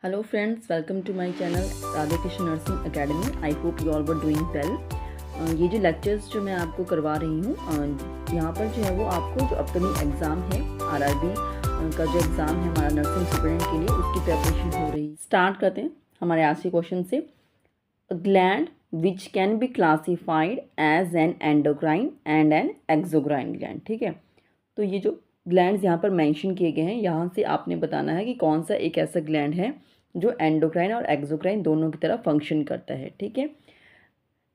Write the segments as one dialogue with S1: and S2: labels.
S1: Hello friends, welcome to my channel Radha Krishna Nursing Academy. I hope you all were doing well. ये जो lectures जो मैं आपको करवा रही हूँ यहाँ पर जो है वो आपको जो अपकमिंग एग्ज़ाम है आरआरबी का जो एग्ज़ाम है हमारा नर्सिंग स्टूडेंट के लिए उसकी प्रिपरेशन हो रही है। स्टार्ट करते हैं हमारे आज के क्वेश्चन से। Gland which can be classified as an endocrine and an exocrine gland. ठीक है, तो ये जो ग्लैंड्स यहाँ पर मेंशन किए गए हैं यहाँ से आपने बताना है कि कौन सा एक ऐसा ग्लैंड है जो एंडोक्राइन और एक्सोक्राइन दोनों की तरह फंक्शन करता है। ठीक है,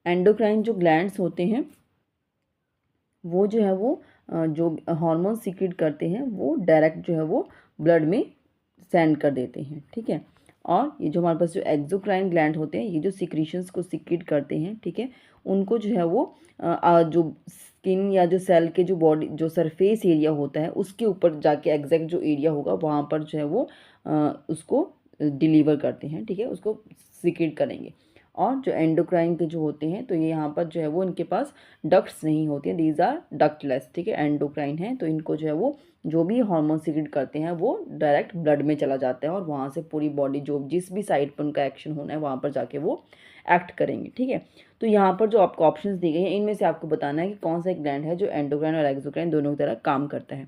S1: एंडोक्राइन जो ग्लैंड्स होते हैं वो जो है वो जो हार्मोन सीक्रेट करते हैं वो डायरेक्ट जो है वो ब्लड में सेंड कर देते हैं। ठीक है, और ये जो हमारे पास जो एक्सोक्राइन ग्लैंड होते हैं ये जो सिक्रीशंस को सीक्रेट करते हैं, ठीक है, उनको जो है वो जो स्किन या जो सेल के जो बॉडी जो सरफेस एरिया होता है उसके ऊपर जाके एग्जैक्ट जो एरिया होगा वहाँ पर जो है वो उसको डिलीवर करते हैं। ठीक है, उसको सीक्रेट करेंगे। और जो एंडोक्राइन के जो होते हैं तो ये यहाँ पर जो है वो इनके पास डक्ट्स नहीं होती हैं, दीज आर डक्टलेस। ठीक है, एंडोक्राइन है तो इनको जो है वो जो भी हार्मोन सीक्रेट करते हैं वो डायरेक्ट ब्लड में चला जाता है और वहाँ से पूरी बॉडी जो जिस भी साइड पर उनका एक्शन होना है वहाँ पर जाके वो एक्ट करेंगे। ठीक है, तो यहाँ पर जो आपको ऑप्शंस दी गई हैं इनमें से आपको बताना है कि कौन सा एक ग्लैंड है जो एंडोक्राइन और एक्सोक्राइन दोनों की तरह काम करता है।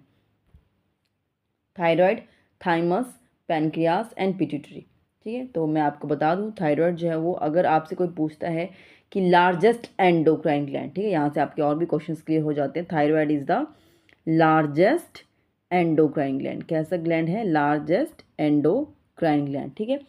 S1: Thyroid, thymus, pancreas and pituitary. ठीक है, तो मैं आपको बता दूं थायराइड जो है वो अगर आपसे कोई पूछता है कि लार्जेस्ट एंडोक्राइन ग्लैंड, ठीक है, यहाँ से आपके और भी क्वेश्चंस क्लियर हो जाते हैं। Thyroid is the largest endocrine gland. कैसा ग्लैंड है? Largest endocrine gland. ठीक है,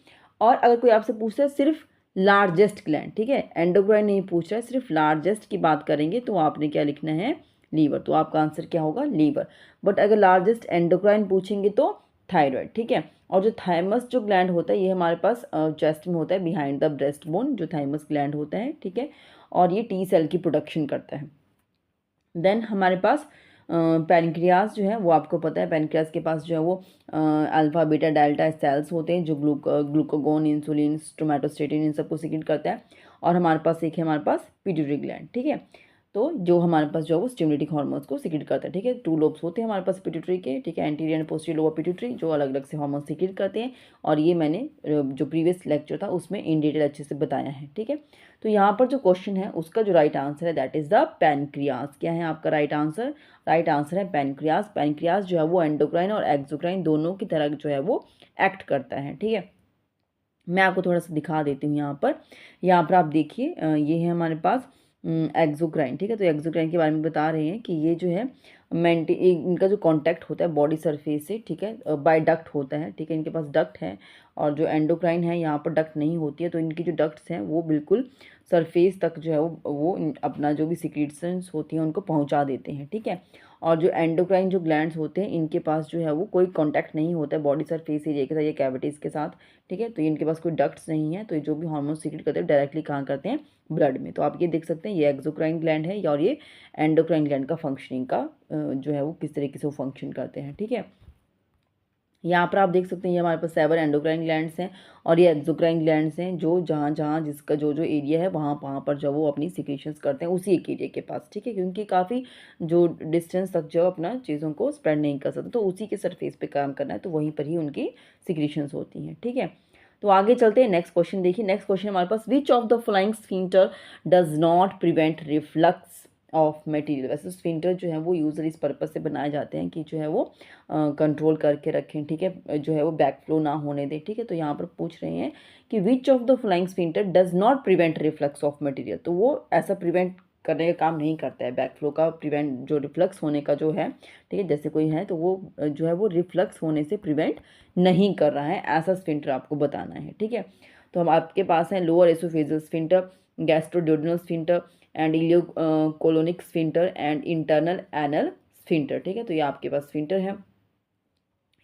S1: और अगर कोई आपसे पूछता है सिर्फ लार्जेस्ट ग्लैंड, ठीक है, एंडोक्राइन नहीं पूछ रहा है, सिर्फ लार्जेस्ट की बात करेंगे तो आपने क्या लिखना है? लीवर। तो आपका आंसर क्या होगा? लीवर। बट अगर लार्जेस्ट एंडोक्राइन पूछेंगे तो थायराइड। ठीक है, और जो थाइमस जो ग्लैंड होता है ये हमारे पास चेस्ट में होता है, बिहाइंड द ब्रेस्ट बोन जो थाइमस ग्लैंड होता है। ठीक है, और ये टी सेल की प्रोडक्शन करता है। देन हमारे पास पैनक्रियास जो है वो आपको पता है, पैनक्रियास के पास जो है वो अल्फा बीटा डेल्टा सेल्स होते हैं जो ग्लूकागोन, इंसुलिन, स्टोमेटोस्टेटिन इन सबको सीक्रेट करता है। और हमारे पास एक है हमारे पास पिट्यूटरी ग्लैंड। ठीक है, तो जो हमारे पास जो है वो स्टिमुलेटिंग हार्मोन्स को सीक्रेट करता है। ठीक है, 2 लोब्स होते हैं हमारे पास पिट्यूटरी के। ठीक है, anterior and posterior lobe pituitary जो अलग अलग से हार्मोन सीक्रेट करते हैं, और ये मैंने जो प्रीवियस लेक्चर था उसमें इन डिटेल अच्छे से बताया है। ठीक है, तो यहाँ पर जो क्वेश्चन है उसका जो राइट आंसर है दैट इज द पैनक्रियास। क्या है आपका राइट आंसर? राइट आंसर है पैनक्रियास। पैनक्रियास जो है वो एंडोक्राइन और एक्सोक्राइन दोनों की तरह जो है वो एक्ट करता है। ठीक है, मैं आपको थोड़ा सा दिखा देती हूँ। यहाँ पर आप देखिए ये है हमारे पास एक्सोक्राइन। ठीक है, तो एक्सोक्राइन के बारे में बता रहे हैं कि ये जो है इनका जो कांटेक्ट होता है बॉडी सरफेस से, ठीक है, बाय डक्ट होता है। ठीक है, इनके पास डक्ट है, और जो एंडोक्राइन है यहाँ पर डक्ट नहीं होती है, तो इनकी जो डक्ट्स हैं वो बिल्कुल सरफेस तक जो है वो अपना जो भी सिक्रीशंस होती हैं उनको पहुँचा देते हैं। ठीक है, और जो एंडोक्राइन जो ग्लैंड्स होते हैं इनके पास जो है वो कोई कांटेक्ट नहीं होता है बॉडी सरफेस एरिया के साथ या कैविटीज़ के साथ। ठीक है, तो इनके पास कोई डक्ट्स नहीं है, तो ये जो भी हार्मोन सीक्रेट करते हैं डायरेक्टली कहाँ करते हैं? ब्लड में। तो आप ये देख सकते हैं ये एक्सोक्राइन ग्लैंड है और ये एंडोक्राइन ग्लैंड का फंक्शनिंग का जो है वो किस तरीके से वो फंक्शन करते हैं। ठीक है, यहाँ पर आप देख सकते हैं ये हमारे पास 7 एंडोक्राइन ग्लैंड्स हैं और ये एक्सोक्राइन ग्लैंड्स हैं जो जहाँ जहाँ जिसका जो जो एरिया है वहाँ पर जो वो अपनी सिक्रीशंस करते हैं उसी एक एरिया के पास। ठीक है, क्योंकि काफ़ी जो डिस्टेंस तक जो अपना चीज़ों को स्प्रेड नहीं कर सकते, तो उसी के सरफेस पे काम करना है, तो वहीं पर ही उनकी सिक्रीशंस होती हैं। ठीक है, तो आगे चलते हैं। नेक्स्ट क्वेश्चन देखिए। नेक्स्ट क्वेश्चन हमारे पास which of the flying sphincter does not prevent reflux of material. वैसे स्फिंक्टर जो है वो यूजली इस पर्पज से बनाए जाते हैं कि जो है वो कंट्रोल करके रखें। ठीक है, जो है वो बैक फ्लो ना होने दें। ठीक है, तो यहाँ पर पूछ रहे हैं कि विच of the flying sphincter does not prevent reflux of material. तो वो ऐसा प्रिवेंट करने का काम नहीं करता है बैक फ्लो का, प्रिवेंट जो रिफ्लक्स होने का जो है। ठीक है, जैसे कोई है तो वो जो है वो रिफ्लक्स होने से प्रिवेंट नहीं कर रहा है, ऐसा स्फिंक्टर आपको बताना है। ठीक है, तो हम आपके पास हैं lower oesophageal sphincter, gastroduodenal sphincter and ileocolonic sphincter and internal anal sphincter. ठीक है, तो ये आपके पास स्फिंक्टर है।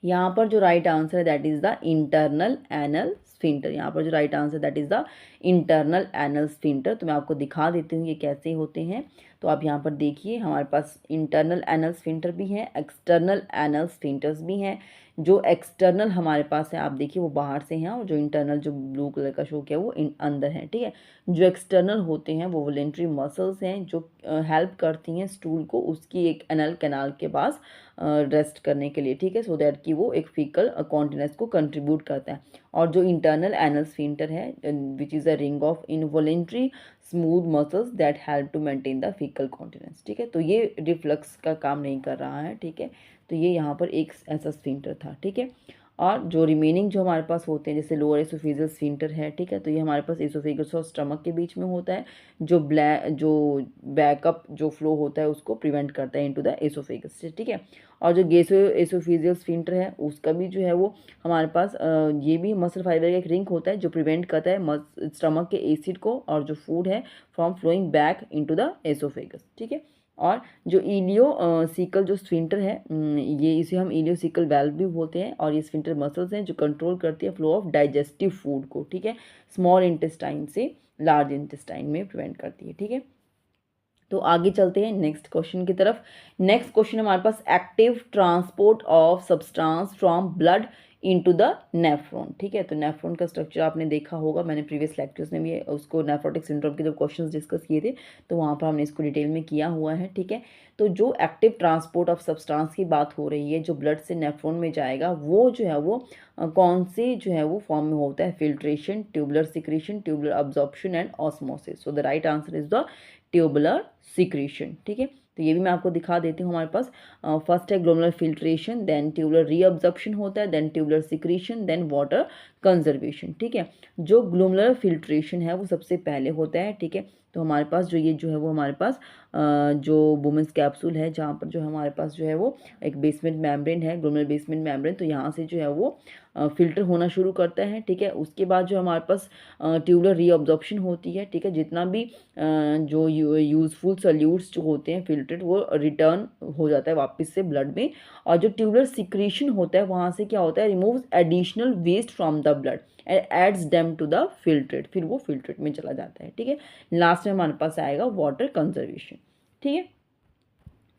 S1: यहाँ पर जो राइट आंसर है that is the internal anal sphincter. यहाँ पर जो right answer that is the internal anal sphincter. तो मैं आपको दिखा देती हूँ ये कैसे होते हैं। तो आप यहाँ पर देखिए हमारे पास इंटरनल एनल स्फिंक्टर भी हैं, एक्सटर्नल एनल स्फिंक्टर्स भी हैं। जो एक्सटर्नल हमारे पास है आप देखिए वो बाहर से हैं, और जो इंटरनल जो ब्लू कलर का शो किया वो अंदर है, ठीक है। जो एक्सटर्नल होते हैं वो वॉलेंट्री मसल्स हैं जो हेल्प करती हैं स्टूल को उसकी एक एनल कैनाल के पास रेस्ट करने के लिए, ठीक है, सो दैट कि वो एक फीकल कॉन्टिनेंस को कंट्रीब्यूट करता है। और जो इंटरनल एनल स्फिंक्टर है which is a ring of involuntary smooth muscles that help to maintain the faecal continence, ठीक है। तो ये रिफ्लक्स का काम नहीं कर रहा है, ठीक है। तो ये यहाँ पर एक ऐसा स्फिंक्टर था, ठीक है। और जो रिमेनिंग जो हमारे पास होते हैं जैसे लोअर एसोफेजियल स्फिंक्टर है, ठीक है, तो ये हमारे पास एसोफेगस और स्टमक के बीच में होता है, जो बैकअप जो फ्लो होता है उसको प्रिवेंट करता है इनटू द एसोफेगस से, ठीक है। और जो गेसो एसोफेजियल स्फिंक्टर है उसका भी जो है वो हमारे पास ये भी मसल फाइबर का एक रिंग होता है जो प्रिवेंट करता है स्टमक के एसिड को और जो फूड है from flowing back into the oesophagus, ठीक है। और जो इलियो सीकल जो स्फिंक्टर है ये इसे हम इलियो सीकल वाल्व भी बोलते हैं, और ये स्फिंक्टर मसल्स हैं जो कंट्रोल करती है फ्लो ऑफ डाइजेस्टिव फूड को, ठीक है, स्मॉल इंटेस्टाइन से लार्ज इंटेस्टाइन में प्रिवेंट करती है, ठीक है। तो आगे चलते हैं नेक्स्ट क्वेश्चन की तरफ। नेक्स्ट क्वेश्चन हमारे पास active transport of substance from blood into the nephron, ठीक है। तो नेफ्रॉन का स्ट्रक्चर आपने देखा होगा, मैंने प्रीवियस लेक्चर्स में भी उसको नेफ्रोटिक सिंड्रोम के जब क्वेश्चंस डिस्कस किए थे तो वहाँ पर हमने इसको डिटेल में किया हुआ है, ठीक है। तो जो एक्टिव ट्रांसपोर्ट ऑफ सब्सटेंस की बात हो रही है जो ब्लड से नेफ्रॉन में जाएगा वो जो है वो कौन से जो है वो फॉर्म में होता है, filtration, tubular secretion, tubular absorption and osmosis. So the right answer is the tubular secretion, ठीक है। तो ये भी मैं आपको दिखा देती हूँ। हमारे पास फर्स्ट है glomerular filtration, then tubular reabsorption होता है, then tubular secretion, then water conservation, ठीक है। जो ग्लोमेरुलर फिल्ट्रेशन है वो सबसे पहले होता है, ठीक है। तो हमारे पास जो ये जो है वो हमारे पास जो वुमेंस कैप्सूल है जहाँ पर जो हमारे पास जो है वो एक बेसमेंट मेम्ब्रेन है, ग्लोमेरुलर बेसमेंट मेम्ब्रेन, तो यहाँ से जो है वो फिल्टर होना शुरू करता है, ठीक है। उसके बाद जो हमारे पास ट्यूबुलर रीअब्जॉर्प्शन होती है, ठीक है, जितना भी जो यूजफुल सल्यूट्स जो होते हैं फिल्ट्रेट वो रिटर्न हो जाता है वापस से ब्लड में। और जो ट्यूबुलर सिक्रीशन होता है वहाँ से क्या होता है, removes additional waste from the blood and adds them to the filtrate, फिर वो फिल्ट्रेट में चला जाता है, ठीक है। लास्ट में हमारे पास आएगा वाटर कंजर्वेशन, ठीक है।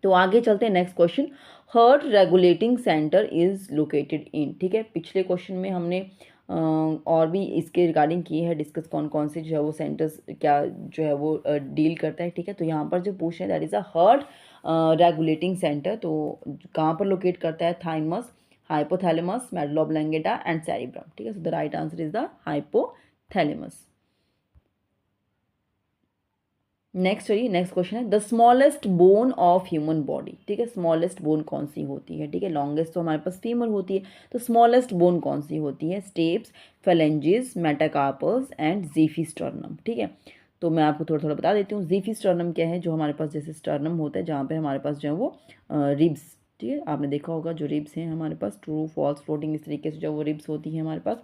S1: तो आगे चलते हैं next question, heart regulating centre is located in, ठीक है। पिछले क्वेश्चन में हमने और भी इसके रिगार्डिंग की है डिस्कस कौन कौन से जो है वो सेंटर्स क्या जो है वो डील करता है, ठीक है। तो यहाँ पर जो पूछ रहे हैं that is a heart regulating centre, तो कहाँ पर लोकेट करता है, thymus, hypothalamus, medulla oblongata and cerebrum, ठीक है। So the right answer is the hypothalamus. Next है, नेक्स्ट क्वेश्चन है the smallest bone of human body, ठीक है। स्मॉलेस्ट बोन कौन सी होती है, ठीक है। लॉन्गेस्ट तो हमारे पास फीमर होती है, तो स्मॉलेस्ट बोन कौन सी होती है, स्टेप्स, फेलेंजेस, मेटाकार्पल्स एंड ज़ीफी ठीक है। तो मैं आपको थोड़ा थोड़ा बता देती हूँ। ज़ीफी क्या है, जो हमारे पास जैसे स्टर्नम होता है जहाँ पे हमारे पास जो है वो रिब्स, ठीक है, आपने देखा होगा जो रिब्स हैं हमारे पास ट्रू फॉल्स फ्लोटिंग इस तरीके से जो वो रिब्स होती हैं हमारे पास,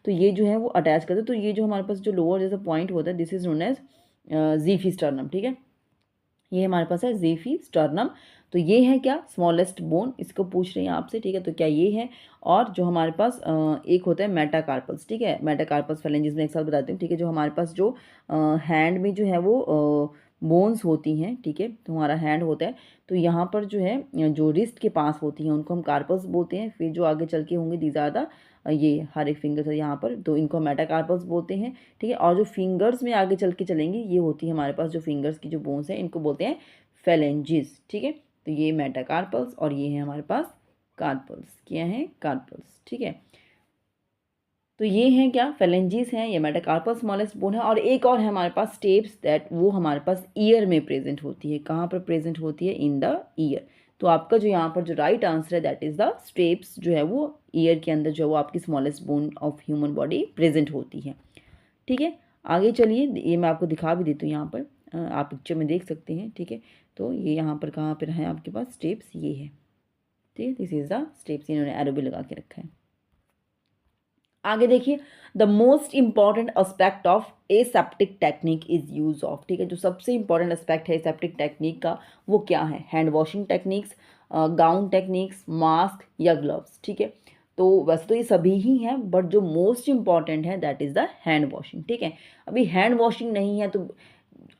S1: तो ये जो है वो अटैच करते हैं। तो ये जो हमारे पास जो लोअर जैसा पॉइंट होता है this is known as xiphisternum, ठीक है। ये हमारे पास है ज़ीफी स्टर्नम। तो ये है क्या, स्मॉलेस्ट बोन, इसको पूछ रहे हैं आपसे, ठीक है। तो क्या ये है, और जो हमारे पास एक होता है मेटाकार्पल्स, ठीक है। मेटाकार्पल्स फेलेंजेस में एक साथ बताती हूँ, ठीक है। जो हमारे पास जो हैंड में जो है वो बोन्स होती हैं, ठीक है, तो हमारा हैंड होता है, तो यहाँ पर जो है जो रिस्ट के पास होती हैं उनको हम कार्पल्स बोलते हैं। फिर जो आगे चल के होंगे दी ज़्यादा ये हर एक फिंगर है यहाँ पर, तो इनको मेटाकार्पल्स बोलते हैं, ठीक है। और जो फिंगर्स में आगे चल के चलेंगे ये होती है हमारे पास जो फिंगर्स की जो बोन्स हैं इनको बोलते हैं फेलेंजेस, ठीक है। तो ये मेटाकार्पल्स और ये है हमारे पास कार्पल्स, क्या है, कार्पल्स, ठीक है। तो ये हैं क्या, फेलेंजीज हैं, ये मेटाकार्पल स्मॉलेस्ट बोन है। और एक और है हमारे पास स्टेप्स, दैट वो हमारे पास ईयर में प्रेजेंट होती है, कहाँ पर प्रेजेंट होती है, इन द ईयर। तो आपका जो यहाँ पर जो राइट आंसर है दैट इज द स्टेप्स, जो है वो ईयर के अंदर जो है वो आपकी smallest bone of human body present होती है, ठीक है। आगे चलिए, ये मैं आपको दिखा भी देती हूँ यहाँ पर, आप पिक्चर में देख सकते हैं, ठीक है। तो ये यहाँ पर कहाँ पर है आपके पास स्टेप्स, ये है, ठीक है, दिस इज द स्टेप्स, इन्होंने एरो भी लगा के रखा है। आगे देखिए, the most important aspect of aseptic technique is use of, ठीक है। जो सबसे इंपॉर्टेंट एस्पेक्ट है एसेप्टिक टेक्निक का वो क्या है, hand washing techniques, gown techniques, mask या ग्लव्स, ठीक है। तो वैसे तो ये सभी ही हैं, बट जो मोस्ट इंपॉर्टेंट है that is the hand washing, ठीक है। अभी हैंड वॉशिंग नहीं है तो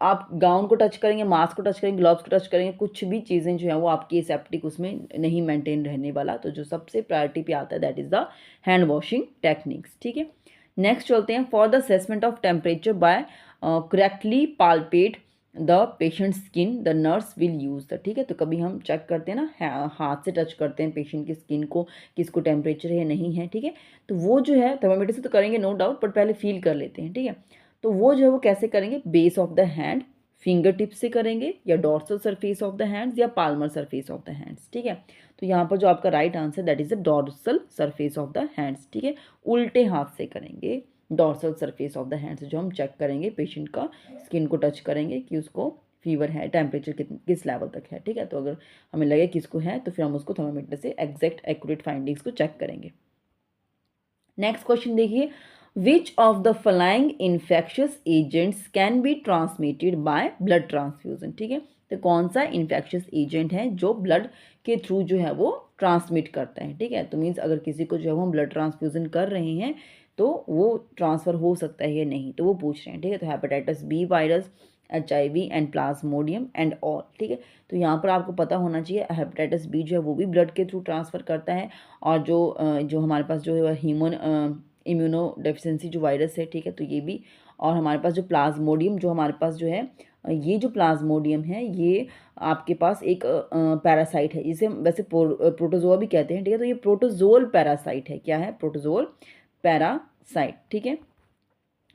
S1: आप गाउन को टच करेंगे, मास्क को टच करेंगे, ग्लव्स को टच करेंगे, कुछ भी चीज़ें जो है वो आपकी सेप्टिक उसमें नहीं मेंटेन रहने वाला। तो जो सबसे प्रायोरिटी पे आता है that is the hand washing techniques, ठीक है। नेक्स्ट चलते हैं, for the assessment of temperature by correctly palpate the patient skin the nurse will use the, ठीक है। तो कभी हम चेक करते हैं ना, हाथ से टच करते हैं पेशेंट की स्किन को, किसको टेम्परेचर है नहीं है, ठीक है। तो वो जो है थर्मामीटर से तो करेंगे नो डाउट, बट पहले फील कर लेते हैं, ठीक है। तो वो जो है वो कैसे करेंगे, base of the hand, finger tips से करेंगे, या dorsal surface of the hands, या palmar surface of the hands, ठीक है। तो यहाँ पर जो आपका right answer that is the dorsal surface of the hands, ठीक है। उल्टे हाथ से करेंगे, dorsal surface of the hands जो हम चेक करेंगे, पेशेंट का स्किन को टच करेंगे कि उसको फीवर है, टेम्परेचर किस लेवल तक है, ठीक है। तो अगर हमें लगे कि इसको है तो फिर हम उसको थर्मामीटर से एग्जैक्ट एक्यूरेट फाइंडिंग्स को चेक करेंगे। नेक्स्ट क्वेश्चन देखिए, विच of the following infectious agents can be transmitted by blood transfusion, ठीक है। तो कौन सा इन्फेक्शियस एजेंट है जो ब्लड के थ्रू जो है वो ट्रांसमिट करता है, ठीक है। तो मीन्स अगर किसी को जो है वो हम ब्लड ट्रांसफ्यूजन कर रहे हैं तो वो ट्रांसफ़र हो सकता है या नहीं, तो वो पूछ रहे हैं, ठीक है। तो hepatitis B virus, HIV and plasmodium and all, ठीक है। तो यहाँ पर आपको पता होना चाहिए हेपेटाइटिस बी जो है वो भी ब्लड के थ्रू ट्रांसफ़र करता है, और जो हमारे पास जो है ह्यूमन इम्यूनो डेफिशिएंसी जो वायरस है, ठीक है, तो ये भी। और हमारे पास जो प्लाज्मोडियम जो हमारे पास जो है, ये जो प्लाज्मोडियम है ये आपके पास एक पैरासाइट है, जिसे हम वैसे प्रोटोजोआ भी कहते हैं, ठीक है। तो ये प्रोटोजोल पैरासाइट है, क्या है, प्रोटोजोल पैरासाइट, ठीक है।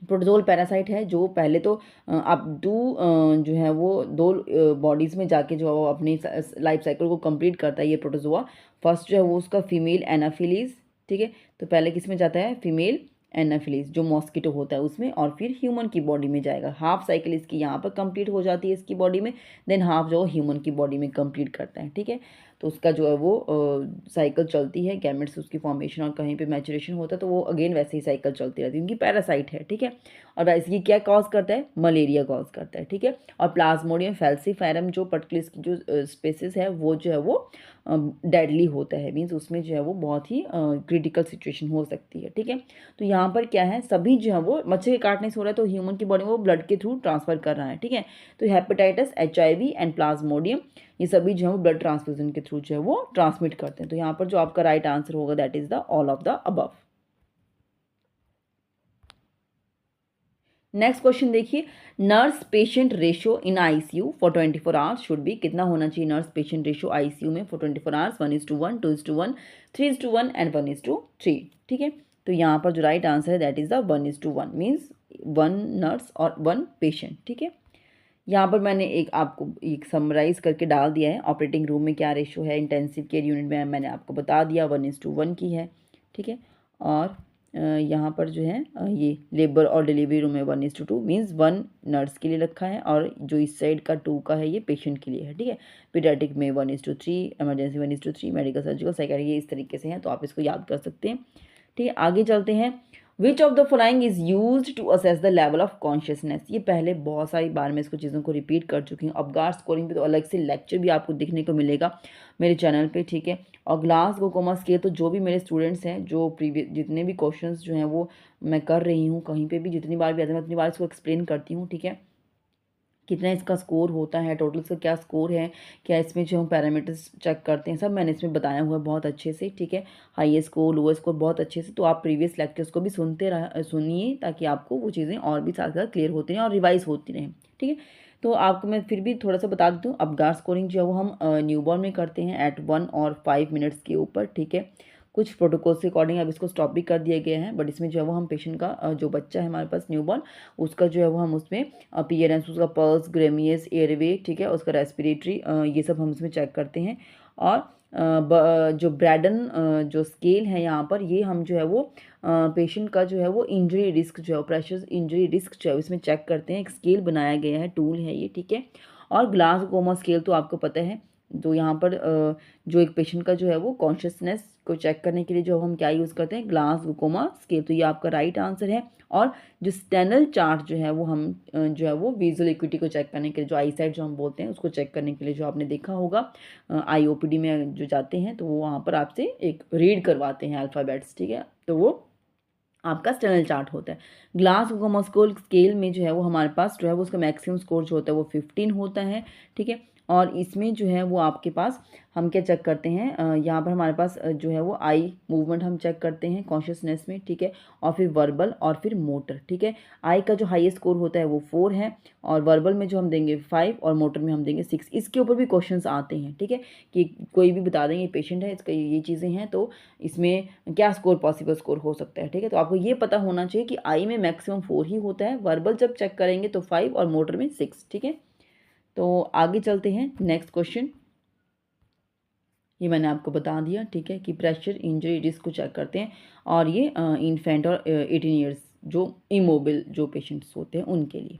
S1: प्रोटोजोल पैरासाइट है जो पहले तो आप जो है वो दो बॉडीज़ में जाके जो है वो अपनी लाइफ साइकिल को कंप्लीट करता है ये प्रोटोजोआ। फर्स्ट जो है वो उसका फीमेल एनाफिलीज, ठीक है। तो पहले किस में जाता है, फीमेल एनाफिलीज जो मॉस्किटो होता है उसमें, और फिर ह्यूमन की बॉडी में जाएगा। हाफ साइकिल इसकी यहाँ पर कंप्लीट हो जाती है इसकी बॉडी में, देन हाफ जो ह्यूमन की बॉडी में कंप्लीट करता है, ठीक है। तो उसका जो है वो साइकिल चलती है, गैमेट्स उसकी फॉर्मेशन और कहीं पे मैचुरेशन होता है, तो वो अगेन वैसे ही साइकिल चलती रहती है, उनकी पैरासाइट है, ठीक है। और इसकी क्या कॉज करता है, मलेरिया कॉज करता है, ठीक है। और प्लाज्मोडियम फैल्सीफेरम जो पर्टिकुलर इसकी जो स्पेसिस है वो जो है वो डेडली होता है, मीन्स उसमें जो है वो बहुत ही क्रिटिकल सिचुएशन हो सकती है, ठीक है। तो यहाँ पर क्या है, सभी जो है वो मच्छर के काटने से हो रहा है, तो ह्यूमन की बॉडी में वो ब्लड के थ्रू ट्रांसफर कर रहा है, ठीक है। तो हेपेटाइटिस, HIV एंड प्लाज्मोडियम ये सभी जो है वो ब्लड ट्रांसफ्यूजन के थ्रू जो है वो ट्रांसमिट करते हैं। तो यहाँ पर जो आपका राइट आंसर होगा that is the all of the above. Next question देखिए, nurse patient ratio in ICU for 24 hours should be, कितना होना चाहिए नर्स पेशेंट रेशियो ICU में फॉर 24 आवर्स, 1:1, 2:1, 3:1 एंड 1:3, ठीक है। तो यहाँ पर जो राइट आंसर है that is the 1:1, means 1 nurse और 1 पेशेंट, ठीक है। यहाँ पर मैंने आपको एक समराइज करके डाल दिया है, ऑपरेटिंग रूम में क्या रेशो है, इंटेंसिव केयर यूनिट में मैंने आपको बता दिया 1:1 की है, ठीक है। और यहाँ पर जो है ये लेबर और डिलीवरी रूम में 1:2, मीन्स 1 नर्स के लिए रखा है, और जो इस साइड का 2 का है ये पेशेंट के लिए है, ठीक है। पीडियाट्रिक में 1:3, इमरजेंसी 1:3, मेडिकल सर्जिकल साइकेट्रिक ये इस तरीके से हैं, तो आप इसको याद कर सकते हैं, ठीक है। आगे चलते हैं, which of the following is use to assess the level of consciousness, ये पहले बहुत सारी बार मैं इसको चीज़ों को रिपीट कर चुकी हूँ। अब ग्लास स्कोरिंग पे तो अलग से लेक्चर भी आपको दिखने को मिलेगा मेरे चैनल पे, ठीक है। और ग्लास ग्लूकोमा स्केल तो जो भी मेरे स्टूडेंट्स हैं, जो प्रीवियस जितने भी क्वेश्चंस जो हैं वो मैं कर रही हूँ, कहीं पे भी जितनी बार भी आता है मैं उतनी बार इसको एक्सप्लेन करती हूँ, ठीक है। कितना इसका स्कोर होता है, टोटल इसका क्या स्कोर है, क्या इसमें जो हम पैरामीटर्स चेक करते हैं, सब मैंने इसमें बताया हुआ है बहुत अच्छे से, ठीक है। हाईएस्ट स्कोर, लोएस्ट स्कोर बहुत अच्छे से, तो आप प्रीवियस लेक्चर्स को भी सुनिए ताकि आपको वो चीज़ें और भी साथ साथ क्लियर होती रहें और रिवाइज होती रहें, ठीक है। तो आपको मैं फिर भी थोड़ा सा बता देती हूँ, अपगार स्कोरिंग जो है वो हम न्यूबॉर्न में करते हैं एट 1 और 5 मिनट्स के ऊपर, ठीक है। कुछ प्रोटोकॉल के अकॉर्डिंग अब इसको स्टॉप भी कर दिया गया है, बट इसमें जो है वो हम पेशेंट का जो बच्चा है हमारे पास न्यूबॉर्न, उसका जो है वो हम उसमें अपीयरेंस, उसका पल्स, ग्रेमियस, एयरवे, ठीक है, उसका रेस्पिरेटरी, ये सब हम इसमें चेक करते हैं। और जो ब्रैडन जो स्केल है यहाँ पर, ये हम जो है वो पेशेंट का जो है वो इंजरी रिस्क जो है, प्रेशर इंजरी रिस्क जो है इसमें चेक करते हैं। एक स्केल बनाया गया है, टूल है ये, ठीक है। और ग्लासगोमा स्केल तो आपको पता है, तो यहाँ पर जो एक पेशेंट का जो है वो कॉन्शियसनेस को चेक करने के लिए जो हम क्या यूज़ करते हैं, ग्लासगोमा स्केल, तो ये आपका राइट आंसर है। और जो स्टेनल चार्ट जो है वो हम जो है वो विजुअल एक्यूटी को चेक करने के लिए, जो आई साइट जो हम बोलते हैं उसको चेक करने के लिए, जो आपने देखा होगा IOPD में जो जाते हैं तो वो वहाँ पर आपसे एक रीड करवाते हैं अल्फ़ाबेट्स, ठीक है। तो वो आपका स्टेनल चार्ट होता है। ग्लासगो स्केल में जो है वो हमारे पास जो है वो उसका मैक्सिमम स्कोर जो होता है वो 15 होता है, ठीक है। और इसमें जो है वो आपके पास हम क्या चेक करते हैं, यहाँ पर हमारे पास जो है वो आई मूवमेंट हम चेक करते हैं कॉन्शियसनेस में, ठीक है। और फिर वर्बल और फिर मोटर, ठीक है। आई का जो हाईएस्ट स्कोर होता है वो 4 है, और वर्बल में जो हम देंगे 5 और मोटर में हम देंगे 6। इसके ऊपर भी क्वेश्चंस आते हैं, ठीक है, कि कोई भी बता देंगे पेशेंट है, इसका ये चीज़ें हैं, तो इसमें क्या स्कोर पॉसिबल स्कोर हो सकता है, ठीक है। तो आपको ये पता होना चाहिए कि आई में मैक्सिमम 4 ही होता है, वर्बल जब चेक करेंगे तो 5 और मोटर में 6, ठीक है। तो आगे चलते हैं नेक्स्ट क्वेश्चन। ये मैंने आपको बता दिया, ठीक है, कि प्रेशर इंजरी रिस्क को चेक करते हैं, और ये इन्फेंट और 18 ईयर्स जो इमोबिल जो पेशेंट्स होते हैं उनके लिए।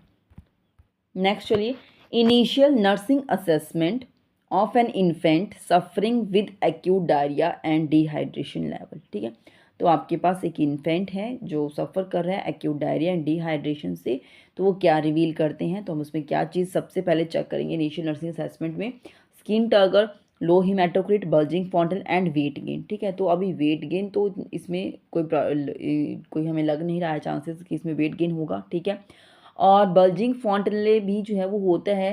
S1: नेक्स्ट चलिए, initial nursing assessment of an infant suffering with acute diarrhoea and dehydration level, ठीक है। तो आपके पास एक इन्फेंट है जो सफ़र कर रहा है एक्यूट डायरिया एंड डिहाइड्रेशन से, तो वो क्या रिवील करते हैं, तो हम उसमें क्या चीज़ सबसे पहले चेक करेंगे इनिशियल नर्सिंग असेसमेंट में, skin turgor, low haematocrit, bulging fontanelle and weight gain, ठीक है। तो अभी वेट गेन तो इसमें कोई हमें लग नहीं रहा है चांसेस कि इसमें वेट गेन होगा, ठीक है। और बल्जिंग फॉन्टले भी जो है वो होता है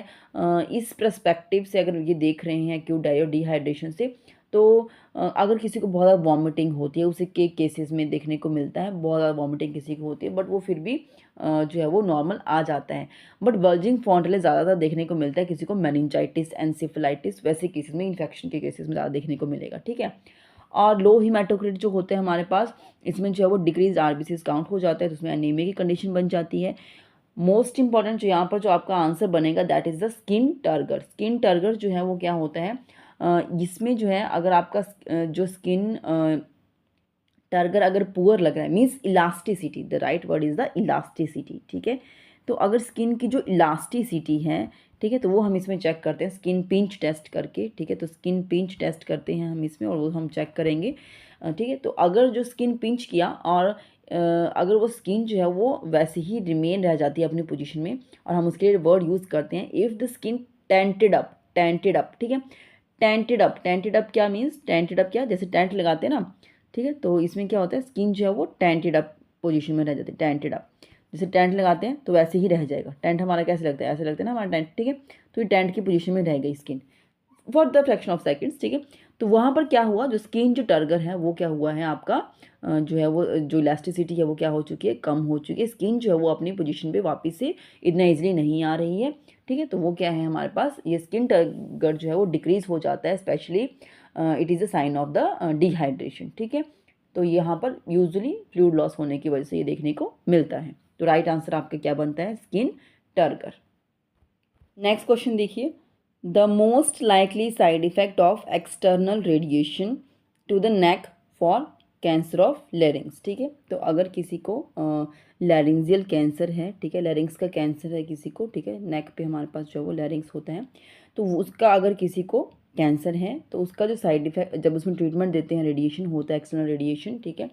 S1: इस पर्सपेक्टिव से, अगर ये देख रहे हैं एक्यूट डायरिया डिहाइड्रेशन से, तो अगर किसी को बहुत ज़्यादा वॉमिटिंग होती है, उसे के केसेस में देखने को मिलता है, बहुत ज़्यादा वॉमिटिंग किसी को होती है, बट वो फिर भी जो है वो नॉर्मल आ जाता है। बट बल्जिंग फॉन्टले ज़्यादातर देखने को मिलता है किसी को मेनिंजाइटिस, एनसेफेलाइटिस, वैसे केसेस में, इन्फेक्शन के केसेस में ज़्यादा देखने को मिलेगा, ठीक है। और लो हिमेटोक्रिट जो होते हैं हमारे पास, इसमें जो है वो डिक्रीज आरबीसीज काउंट हो जाता है, तो उसमें एनीमिया की कंडीशन बन जाती है। मोस्ट इंपॉर्टेंट जो यहाँ पर जो आपका आंसर बनेगा that is the skin turgor. Skin turgor जो है वो क्या होता है, इसमें जो है अगर आपका जो स्किन टर्गर अगर पुअर लग रहा है, means elasticity, the right word is the elasticity, ठीक है। तो अगर स्किन की जो इलास्टिसिटी है, ठीक है, तो वो हम इसमें चेक करते हैं स्किन पिंच टेस्ट करके, ठीक है। तो स्किन पिंच टेस्ट करते हैं हम इसमें, और वो हम चेक करेंगे, ठीक है। तो अगर जो स्किन पिंच किया और अगर वो स्किन जो है वो वैसे ही रिमेन रह जाती है अपनी पोजीशन में, और हम उसके लिए वर्ड यूज़ करते हैं if the skin tented up, tented up, ठीक है। टेंटेड अप, टेंटेड अप क्या मीन्स, टेंटेड अप क्या, जैसे टेंट लगाते हैं ना, ठीक है। तो इसमें क्या होता है, स्किन जो है वो टेंटेड अप पोजीशन में रह जाती है, टेंटेड अप, जैसे टेंट लगाते हैं तो वैसे ही रह जाएगा। टेंट हमारा कैसे लगता है, ऐसे लगता है ना हमारा टेंट, ठीक है। तो ये टेंट की पोजीशन में रह गई skin for the fraction of seconds, ठीक है। तो वहाँ पर क्या हुआ, जो स्किन जो टर्गर है वो क्या हुआ है आपका, जो है वो जो इलास्टिसिटी है वो क्या हो चुकी है, कम हो चुकी है। स्किन जो है वो अपनी पोजीशन पे वापस से इतना इजीली नहीं आ रही है, ठीक है। तो वो क्या है हमारे पास, ये स्किन टर्गर जो है वो डिक्रीज हो जाता है, specially it is a sign of the dehydration, ठीक है। तो यहाँ पर यूजुअली फ्लूइड लॉस होने की वजह से ये देखने को मिलता है। तो राइट आंसर आपका क्या बनता है, स्किन टर्गर। नेक्स्ट क्वेश्चन देखिए, the most likely side effect of external radiation to the neck for cancer of larynx, ठीक है। तो अगर किसी को लैरिंजियल कैंसर है, ठीक है, लैरिंग्स का कैंसर है किसी को, ठीक है, नेक पे हमारे पास जो है वो लैरिंग्स होता है, तो उसका अगर किसी को कैंसर है तो उसका जो साइड इफेक्ट, जब उसमें ट्रीटमेंट देते हैं, रेडिएशन होता है एक्सटर्नल रेडिएशन, ठीक है।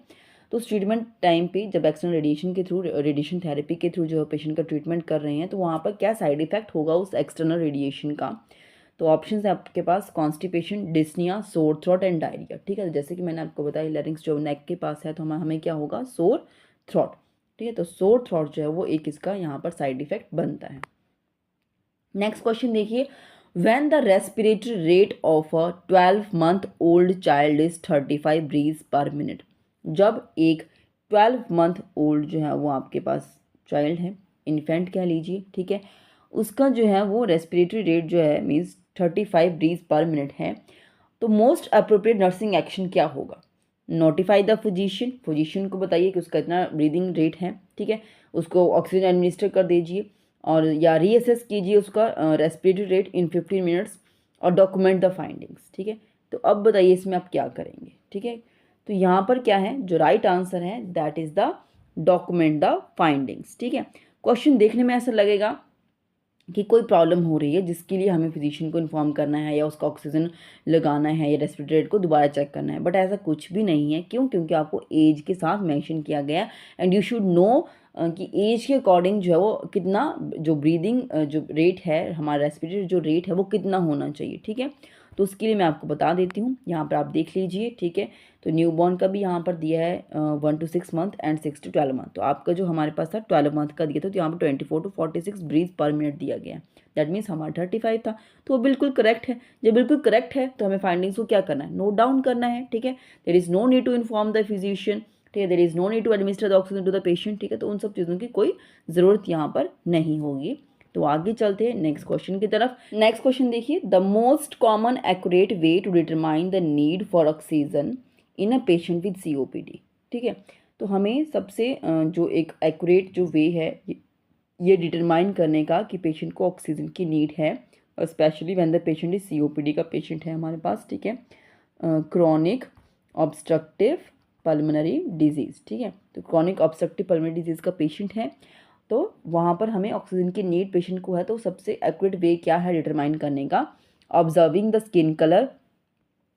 S1: तो उस ट्रीटमेंट टाइम पे जब एक्सटर्नल रेडिएशन के थ्रू, रेडिएशन थेरेपी के थ्रू जो पेशेंट का ट्रीटमेंट कर रहे हैं, तो वहाँ पर क्या साइड इफेक्ट होगा उस एक्सटर्नल रेडिएशन का। तो ऑप्शन है आपके पास constipation, dyspnoea, sore throat and diarrhoea, ठीक है। जैसे कि मैंने आपको बताया लैरिंग्स जो नेक के पास है, तो हमें क्या होगा, सोर थ्रोट, ठीक है। तो सोर थ्रोट जो है वो एक इसका यहाँ पर साइड इफेक्ट बनता है। नेक्स्ट क्वेश्चन देखिए, when the respiratory rate of a 12-month old child is 35 breaths per minute, जब एक 12 मंथ ओल्ड जो है वो आपके पास चाइल्ड है, इन्फेंट कह लीजिए, ठीक है, उसका जो है वो रेस्पिरेटरी रेट जो है मीन्स 35 ब्रीथ पर मिनट है, तो मोस्ट अप्रोप्रिएट नर्सिंग एक्शन क्या होगा, नोटिफाई द फिजिशियन, फिजिशियन को बताइए कि उसका इतना ब्रीदिंग रेट है, ठीक है, उसको ऑक्सीजन एडमिनिस्टर कर दीजिए, और या रीअसेस कीजिए उसका रेस्पिरेटरी रेट इन 15 मिनट्स, और डॉक्यूमेंट द फाइंडिंग्स, ठीक है। तो अब बताइए इसमें आप क्या करेंगे, ठीक है। तो यहाँ पर क्या है, जो राइट आंसर है that is the document the findings, ठीक है। क्वेश्चन देखने में ऐसा लगेगा कि कोई प्रॉब्लम हो रही है जिसके लिए हमें फिजिशियन को इन्फॉर्म करना है, या उसका ऑक्सीजन लगाना है, या रेस्पिरेटरी रेट को दोबारा चेक करना है, बट ऐसा कुछ भी नहीं है। क्यों, क्योंकि आपको एज के साथ मेंशन किया गया, एंड यू शुड नो कि एज के अकॉर्डिंग जो है वो कितना, जो ब्रीदिंग जो रेट है हमारा, रेस्पिरेटरी जो रेट है वो कितना होना चाहिए, ठीक है। तो उसके लिए मैं आपको बता देती हूँ, यहाँ पर आप देख लीजिए, ठीक है। तो न्यूबॉर्न का भी यहाँ पर दिया है 1 to 6 month and 6 to 12 month. तो आपका जो हमारे पास था 12 मंथ का दिया था, तो यहाँ पर 24 to 46 ब्रीथ पर मिनट दिया गया है। दैट मीन्स हमारा 35 था, तो वो बिल्कुल करेक्ट है। जब बिल्कुल करेक्ट है तो हमें फाइंडिंग्स को क्या करना है, नोट डाउन करना है, ठीक है। There is no need to inform the physician, ठीक है। There is no need to administer the oxygen to the patient, ठीक है। तो उन सब चीज़ों की कोई ज़रूरत यहाँ पर नहीं होगी। तो आगे चलते हैं नेक्स्ट क्वेश्चन की तरफ। नेक्स्ट क्वेश्चन देखिए, the most common accurate way to determine the need for oxygen in a patient with COPD, ठीक है। तो हमें सबसे जो एक एक्यूरेट जो वे है ये डिटरमाइन करने का कि पेशेंट को ऑक्सीजन की नीड है, और specially when the patient is COPD का पेशेंट है हमारे पास, ठीक है, क्रॉनिक ऑब्स्ट्रक्टिव पल्मोनरी डिजीज़, ठीक है। तो क्रॉनिक ऑब्स्ट्रक्टिव पल्मोनरी डिजीज़ का पेशेंट है, तो वहाँ पर हमें ऑक्सीजन की नीड पेशेंट को है, तो सबसे एक्यूरेट वे क्या है डिटरमाइन करने का, observing the skin colour,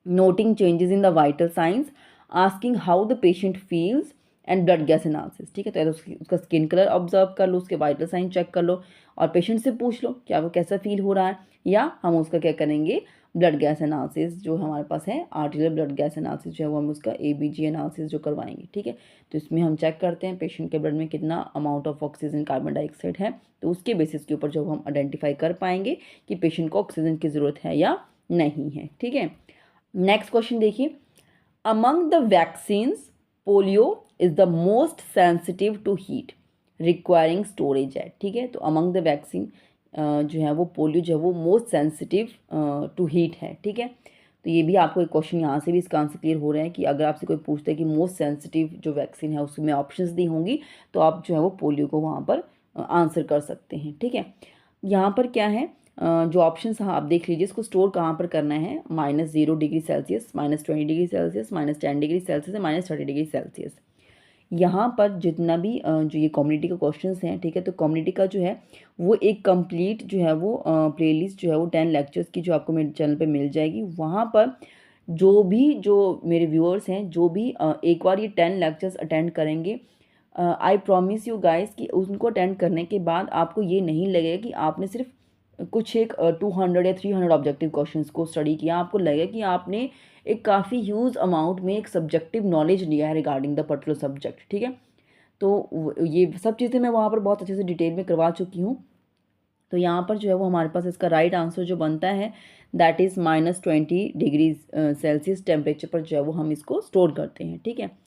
S1: noting changes in the vital science, asking how the patient feels and blood gas analysis, ठीक है। तो उसका स्किन कलर ऑब्जर्व कर लो, उसके वाइटल साइन चेक कर लो, और पेशेंट से पूछ लो क्या वो कैसा फील हो रहा है, या हम उसका क्या करेंगे, ब्लड गैस एनालिसिस जो हमारे पास है, आर्टिलर ब्लड गैस एनालिसिस जो है वो हम उसका ABG एनालिसिस जो करवाएंगे, ठीक है। तो इसमें हम चेक करते हैं पेशेंट के ब्लड में कितना amount of oxygen carbon dioxide है, तो उसके बेसिस के ऊपर जो हम आइडेंटिफाई कर पाएंगे कि पेशेंट को ऑक्सीजन की ज़रूरत है या नहीं है, ठीक है। नेक्स्ट क्वेश्चन देखिए, among the vaccines polio is the most sensitive to heat requiring storage at, ठीक है। तो अमंग द वैक्सीन जो है वो पोलियो जो है वो मोस्ट सेंसिटिव टू हीट है, ठीक है। तो ये भी आपको एक क्वेश्चन यहाँ से भी इसका आंसर क्लियर हो रहा है कि अगर आपसे कोई पूछता है कि मोस्ट सेंसिटिव जो वैक्सीन है उसमें ऑप्शंस दी होंगी, तो आप जो है वो पोलियो को वहाँ पर आंसर कर सकते हैं, ठीक है। यहाँ पर क्या है, जो ऑप्शंस हाँ आप देख लीजिए, इसको स्टोर कहाँ पर करना है, -0 degree Celsius, -20 degree Celsius, -10 degree Celsius या -30 डिग्री सेल्सियस। यहाँ पर जितना भी जो ये कम्युनिटी का क्वेश्चंस हैं, ठीक है, तो कम्युनिटी का जो है वो एक कंप्लीट जो है वो प्लेलिस्ट जो है वो 10 लेक्चर्स की जो आपको मेरे चैनल पे मिल जाएगी। वहाँ पर जो मेरे व्यूअर्स हैं जो भी एक बार ये 10 लेक्चर्स अटेंड करेंगे, आई प्रॉमिस यू गाइस कि उनको अटेंड करने के बाद आपको ये नहीं लगेगा कि आपने सिर्फ कुछ एक 200 या 300 ऑब्जेक्टिव क्वेश्चंस को स्टडी किया, आपको लगेगा कि आपने एक काफ़ी ह्यूज अमाउंट में एक सब्जेक्टिव नॉलेज लिया है रिगार्डिंग द पर्टिकुलर सब्जेक्ट, ठीक है। तो ये सब चीज़ें मैं वहाँ पर बहुत अच्छे से डिटेल में करवा चुकी हूँ। तो यहाँ पर जो है वो हमारे पास इसका राइट आंसर जो बनता है that is -20 degree Celsius temperature पर जो है वो हम इसको स्टोर करते हैं, ठीक है।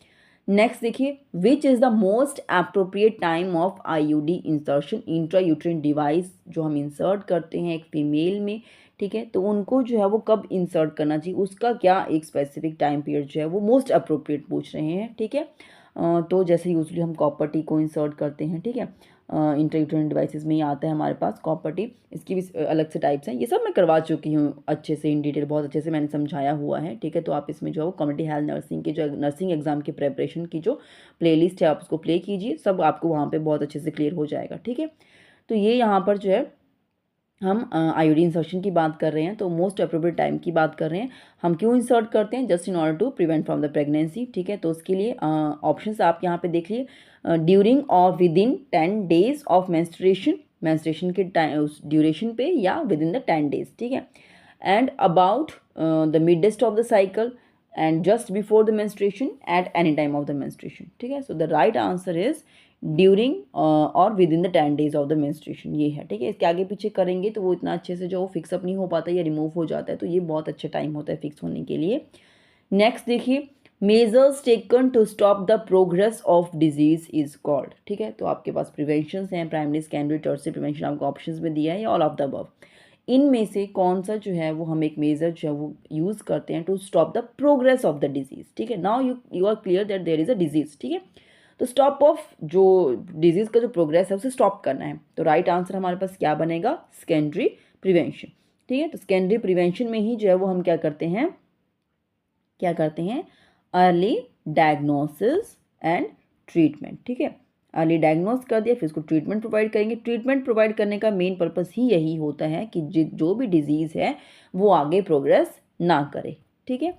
S1: नेक्स्ट देखिए, which is the most appropriate time of IUD insertion, intrauterine device जो हम इंसर्ट करते हैं एक फीमेल में, ठीक है। तो उनको जो है वो कब इंसर्ट करना चाहिए, उसका क्या एक स्पेसिफिक टाइम पीरियड जो है वो मोस्ट अप्रोप्रिएट पूछ रहे हैं, ठीक है। तो जैसे यूजली हम कॉपर टी को इंसर्ट करते हैं, ठीक है, इंट्रायूट्राइन डिवाइसेस में ही आता है हमारे पास कॉपर टी, इसकी भी अलग से टाइप्स हैं, ये सब मैं करवा चुकी हूँ अच्छे से इन डिटेल, बहुत अच्छे से मैंने समझाया हुआ है, ठीक है। तो आप इसमें जो है वो कम्युनिटी हेल्थ नर्सिंग के जो नर्सिंग एग्जाम की प्रेपरेशन की जो प्लेलिस्ट है आप उसको प्ले कीजिए, सब आपको वहाँ पे बहुत अच्छे से क्लियर हो जाएगा, ठीक है। तो ये यहाँ पर जो है हम IUD इंसर्शन की बात कर रहे हैं, तो मोस्ट अप्रोप्रिएट टाइम की बात कर रहे हैं। हम क्यों इंसर्ट करते हैं, just in order to prevent from the pregnancy, ठीक है। तो उसके लिए ऑप्शंस आप यहाँ पे देख लिए, ड्यूरिंग और within 10 days of menstruation के टाइम उस ड्यूरेशन पे, या विद इन द 10 डेज, ठीक है, and about the midst of the cycle and just before the menstruation at any time of the menstruation, ठीक है। So the right answer is during और within the 10 days of the menstruation, ये है, ठीक है। इसके आगे पीछे करेंगे तो वो इतना अच्छे से जो फिक्सअप नहीं हो पाता या रिमूव हो जाता है, तो ये बहुत अच्छा टाइम होता है फिक्स होने के लिए। नेक्स्ट देखिए, measures taken to stop the progress of disease is called, ठीक है। तो आपके पास प्रिवेंशन हैं, प्राइमरी सेकेंडरी टर्शियरी प्रिवेंशन आपको ऑप्शंस में दिया है, ऑल ऑफ द अबव। इनमें से कौन सा जो है वो हम एक मेजर जो है वो यूज़ करते हैं to stop the progress of the disease, ठीक है। Now you are clear that there is a disease, ठीक है। तो स्टॉप ऑफ जो डिजीज़ का जो प्रोग्रेस है उसे स्टॉप करना है, तो राइट आंसर हमारे पास क्या बनेगा, सेकेंडरी प्रिवेंशन, ठीक है। तो सेकेंडरी प्रिवेंशन में ही जो है वो हम क्या करते हैं अर्ली डायग्नोसिस एंड ट्रीटमेंट, ठीक है। अर्ली डायग्नोस कर दिया, फिर उसको ट्रीटमेंट प्रोवाइड करेंगे। ट्रीटमेंट प्रोवाइड करने का मेन पर्पस ही यही होता है कि जो भी डिजीज़ है वो आगे प्रोग्रेस ना करे, ठीक है।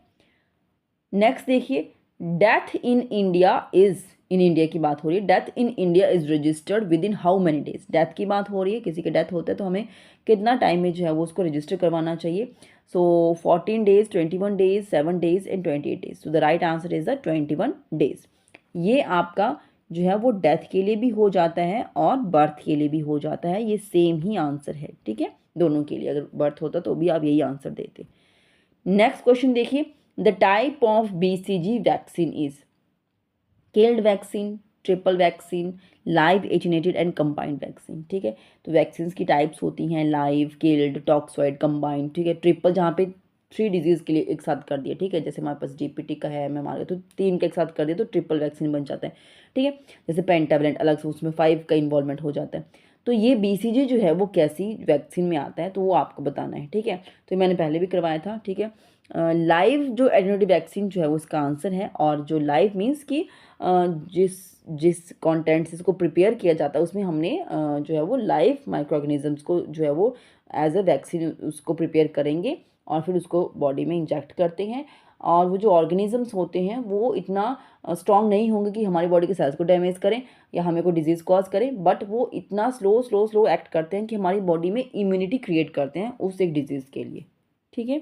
S1: नेक्स्ट देखिए, death in India is in India की बात हो रही है, death in India is registered with in how many days, death की बात हो रही है, किसी के डेथ होता है तो हमें कितना टाइम में जो है वो उसको रजिस्टर करवाना चाहिए। सो 14 days, 21 days, 7 days and 28 days. So the right answer is the 21 days. ये आपका जो है वो डेथ के लिए भी हो जाता है और बर्थ के लिए भी हो जाता है, ये सेम ही आंसर है, ठीक है, दोनों के लिए। अगर बर्थ होता तो भी आप यही आंसर देते। नेक्स्ट क्वेश्चन देखिए, the type of BCG vaccine is killed vaccine, triple vaccine, live attenuated and combined vaccine, ठीक है। तो वैक्सीन की टाइप्स होती हैं लाइव, किल्ड, टॉक्सॉइड, कंबाइंड, ठीक है। ट्रिपल जहाँ पे 3 डिजीज़ के लिए एक साथ कर दिया, ठीक है, जैसे हमारे पास DPT का है, मैं मान तो 3 के एक साथ कर दिया तो ट्रिपल वैक्सीन बन जाता है, ठीक है। जैसे पेंटावेलेंट अलग से उसमें 5 का इन्वॉल्वमेंट हो जाता है। तो ये BCG जो है वो कैसी वैक्सीन में आता है तो वो आपको बताना है, ठीक है। तो मैंने पहले भी करवाया था, ठीक है। लाइव जो एटेन्यूएटेड वैक्सीन जो है वो इसका आंसर है, और जो लाइव मीन्स कि जिस जिस कंटेंट से इसको प्रिपेयर किया जाता है उसमें हमने जो है वो लाइव माइक्रो ऑर्गेनिजम्स को जो है वो एज अ वैक्सीन उसको प्रिपेयर करेंगे और फिर उसको बॉडी में इंजेक्ट करते हैं। और वो जो ऑर्गेनिजम्स होते हैं वो इतना स्ट्रॉन्ग नहीं होंगे कि हमारी बॉडी के सेल्स को डैमेज करें या हमें कोई डिजीज़ कॉज करें, बट वो इतना स्लो एक्ट करते हैं कि हमारी बॉडी में इम्यूनिटी क्रिएट करते हैं उस एक डिजीज़ के लिए, ठीक है।